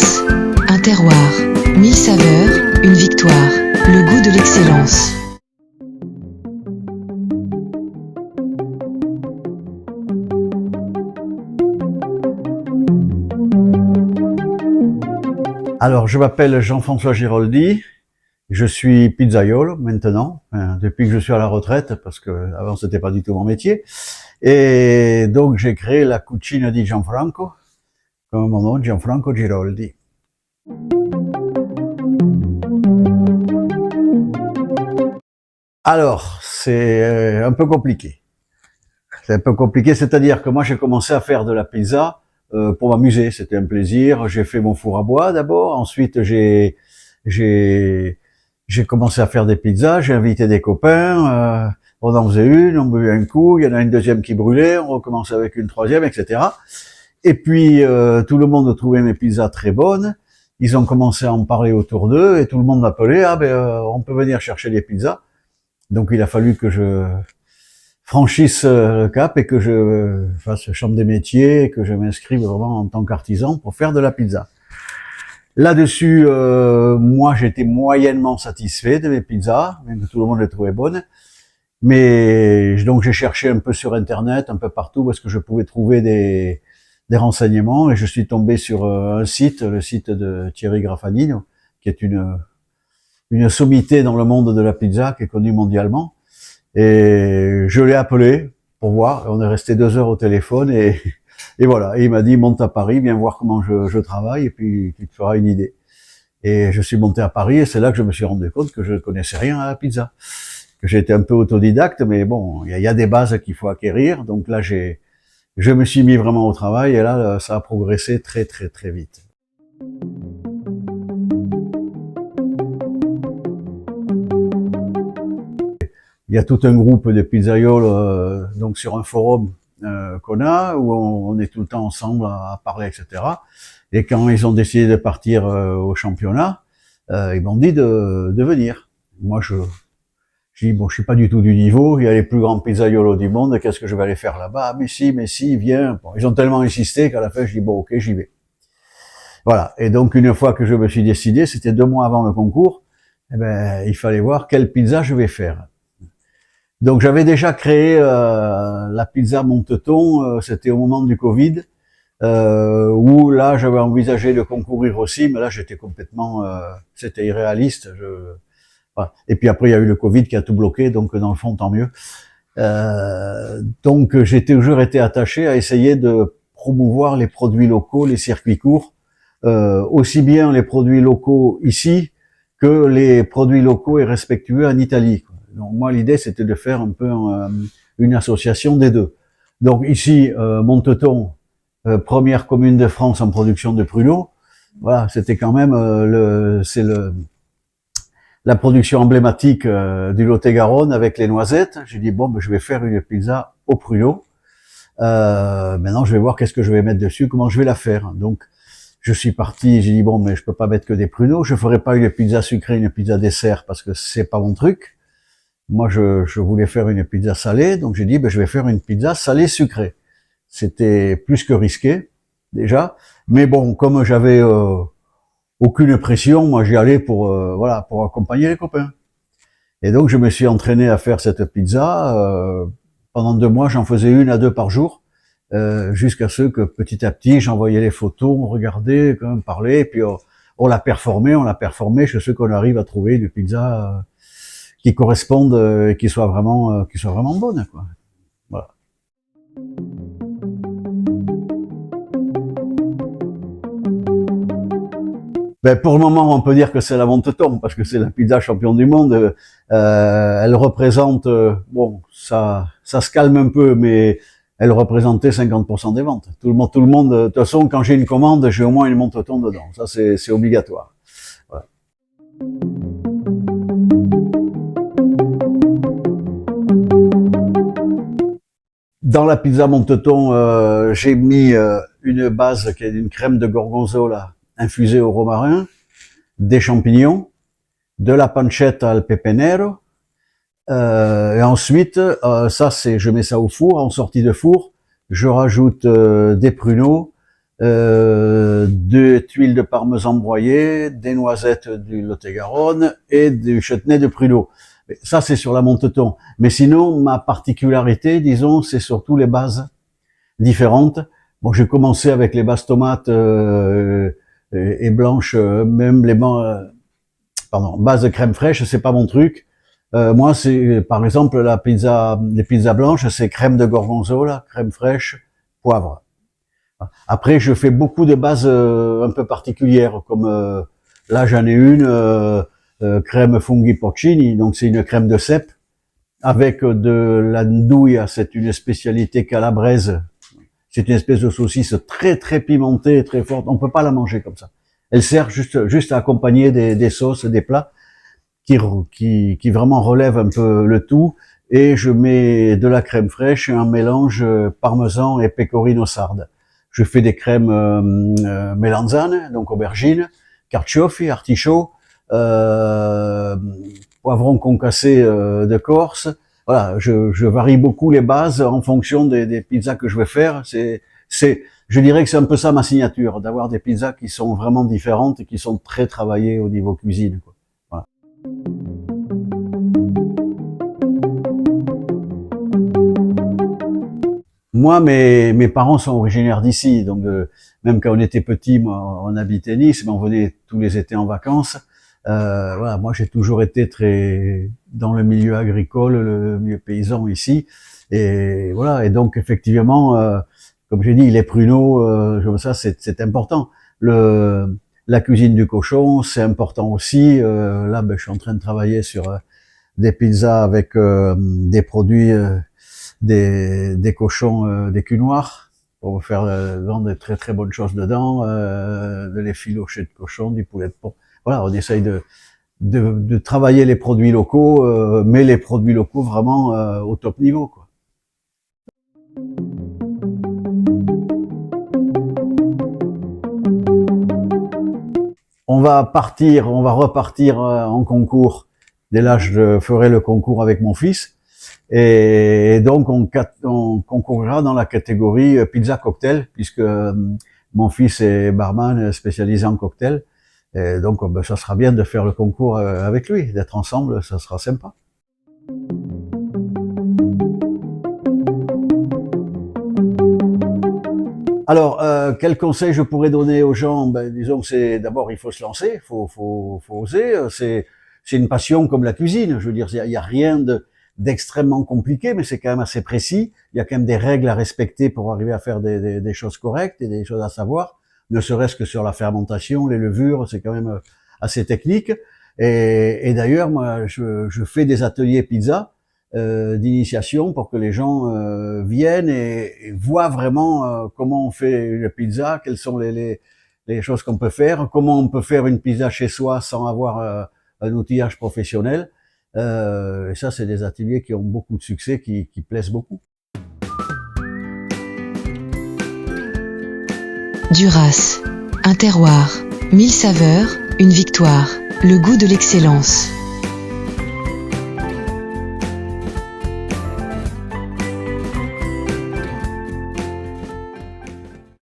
place. Un terroir, 1000 saveurs, une victoire, le goût de l'excellence. Alors, je m'appelle Jean-François Giroldi, je suis pizzaiolo maintenant, depuis que je suis à la retraite, parce que avant c'était pas du tout mon métier. Et donc j'ai créé la Cucina di Gianfranco, comme mon nom, Gianfranco Giroldi. Alors, c'est un peu compliqué. C'est un peu compliqué, c'est-à-dire que moi j'ai commencé à faire de la pizza pour m'amuser, c'était un plaisir. J'ai fait mon four à bois d'abord, ensuite j'ai commencé à faire des pizzas, j'ai invité des copains, on en faisait une, on buvait un coup, il y en a une deuxième qui brûlait, on recommençait avec une troisième, etc. Et puis tout le monde trouvait mes pizzas très bonnes, ils ont commencé à en parler autour d'eux et tout le monde m'appelait, on peut venir chercher des pizzas. Donc il a fallu que je franchisse le cap et que je fasse chambre des métiers et que je m'inscrive vraiment en tant qu'artisan pour faire de la pizza. Là-dessus, moi j'étais moyennement satisfait de mes pizzas, même que tout le monde les trouvait bonnes. Mais donc j'ai cherché un peu sur internet, un peu partout où est-ce que je pouvais trouver des renseignements, et je suis tombé sur un site, le site de Thierry Graffagnino, qui est une sommité dans le monde de la pizza, qui est connue mondialement. Et je l'ai appelé pour voir, on est resté 2 heures au téléphone, et voilà, et il m'a dit monte à Paris, viens voir comment je travaille, et puis tu te feras une idée. Et je suis monté à Paris, et c'est là que je me suis rendu compte que je ne connaissais rien à la pizza, que j'étais un peu autodidacte, mais bon, il y a des bases qu'il faut acquérir. Donc là je me suis mis vraiment au travail, et là ça a progressé très très très vite. Il y a tout un groupe de pizzaioles donc sur un forum qu'on a, où on est tout le temps ensemble à parler, etc. Et quand ils ont décidé de partir au championnat, ils m'ont dit de venir. Moi, je dis, bon, je suis pas du tout du niveau, il y a les plus grands pizzaiolos du monde, qu'est-ce que je vais aller faire là-bas? Ah, mais si, viens. Bon, ils ont tellement insisté qu'à la fin, je dis, bon, ok, j'y vais. Voilà. Et donc, une fois que je me suis décidé, c'était 2 mois avant le concours, eh ben, il fallait voir quelle pizza je vais faire. Donc j'avais déjà créé la pizza Monteton, c'était au moment du Covid, où là j'avais envisagé de concourir aussi, mais là j'étais complètement, c'était irréaliste. Voilà. Et puis après il y a eu le Covid qui a tout bloqué, donc dans le fond tant mieux. Donc j'ai toujours été attaché à essayer de promouvoir les produits locaux, les circuits courts, aussi bien les produits locaux ici que les produits locaux et respectueux en Italie. Donc moi l'idée c'était de faire un peu une association des deux. Donc ici Monteton, première commune de France en production de pruneaux. Voilà, c'était quand même la production emblématique du Lot-et-Garonne avec les noisettes. J'ai dit bon, ben, je vais faire une pizza aux pruneaux. Maintenant je vais voir qu'est-ce que je vais mettre dessus, comment je vais la faire. Donc je suis parti, j'ai dit bon, mais je peux pas mettre que des pruneaux, je ferai pas une pizza sucrée, une pizza dessert parce que c'est pas mon truc. Moi, je voulais faire une pizza salée, donc j'ai dit, ben, je vais faire une pizza salée sucrée. C'était plus que risqué, déjà. Mais bon, comme j'avais aucune pression, moi, j'y allais pour, voilà, pour accompagner les copains. Et donc, je me suis entraîné à faire cette pizza. Pendant 2 mois, j'en faisais 1 à 2 par jour, jusqu'à ce que petit à petit, j'envoyais les photos, on regardait, quand même, parlait, et puis on l'a performé, jusqu'à ce qu'on arrive à trouver une pizza qui correspondent et qui soient vraiment bonnes, quoi. Voilà. Ben pour le moment, on peut dire que c'est la Monteton parce que c'est la pizza champion du monde. Elle représente, bon, ça se calme un peu, mais elle représentait 50% des ventes. Tout le monde. De toute façon, quand j'ai une commande, j'ai au moins une Monteton dedans. Ça, c'est obligatoire. Voilà. Dans la pizza Monteton, j'ai mis une base qui est une crème de gorgonzola infusée au romarin, des champignons, de la pancetta al pepenero, et ensuite, je mets ça au four, en sortie de four, je rajoute des pruneaux, 2 tuiles de parmesan broyées, des noisettes du Lot-et-Garonne et du chutney de Pruneau. Ça, c'est sur la monte-ton. Mais sinon, ma particularité, disons, c'est surtout les bases différentes. Bon, j'ai commencé avec les bases tomates et blanches, même les bases de crème fraîche, c'est pas mon truc. Moi, c'est par exemple les pizzas blanches, c'est crème de gorgonzola, crème fraîche, poivre. Après, je fais beaucoup de bases un peu particulières, comme là j'en ai une crème funghi porcini, donc c'est une crème de cèpe avec de la ndouille, c'est une spécialité calabraise. C'est une espèce de saucisse très très pimentée, très forte. On peut pas la manger comme ça. Elle sert juste à accompagner des sauces, des plats qui vraiment relèvent un peu le tout. Et je mets de la crème fraîche et un mélange parmesan et pecorino sarde. Je fais des crèmes melanzane, donc aubergine, carciofi, artichaut, poivron concassé de Corse. Voilà, je varie beaucoup les bases en fonction des pizzas que je vais faire. Je dirais que c'est un peu ça ma signature, d'avoir des pizzas qui sont vraiment différentes et qui sont très travaillées au niveau cuisine, quoi. Voilà. Moi, mes parents sont originaires d'ici, donc même quand on était petit, moi, on habitait Nice, mais on venait tous les étés en vacances. Voilà, moi j'ai toujours été très dans le milieu agricole, le milieu paysan ici, et voilà. Et donc effectivement, comme j'ai dit, les pruneaux, comme ça, c'est important. La cuisine du cochon, c'est important aussi. Là, je suis en train de travailler sur des pizzas avec des produits, des cochons, des culs noirs, pour faire vendre de très très bonnes choses dedans, de l'effiloché de cochon, du poulet de porc. Voilà, on essaye de travailler les produits locaux, mais les produits locaux vraiment au top niveau, quoi. On va repartir en concours. Dès là, je ferai le concours avec mon fils. Et donc, on concourra dans la catégorie pizza cocktail, puisque mon fils est barman spécialisé en cocktail. Et donc, ça sera bien de faire le concours avec lui, d'être ensemble, ça sera sympa. Alors, quel conseil je pourrais donner aux gens? Disons que c'est d'abord il faut se lancer, faut oser. C'est une passion comme la cuisine. Je veux dire, il y a rien d'extrêmement compliqué, mais c'est quand même assez précis. Il y a quand même des règles à respecter pour arriver à faire des choses correctes et des choses à savoir. Ne serait-ce que sur la fermentation, les levures, c'est quand même assez technique. Et d'ailleurs, moi, je fais des ateliers pizza d'initiation pour que les gens viennent et voient vraiment comment on fait une pizza, quelles sont les choses qu'on peut faire, comment on peut faire une pizza chez soi sans avoir un outillage professionnel. Et ça, c'est des ateliers qui ont beaucoup de succès, qui plaisent beaucoup. Duras, un terroir, 1000 saveurs, une victoire, le goût de l'excellence.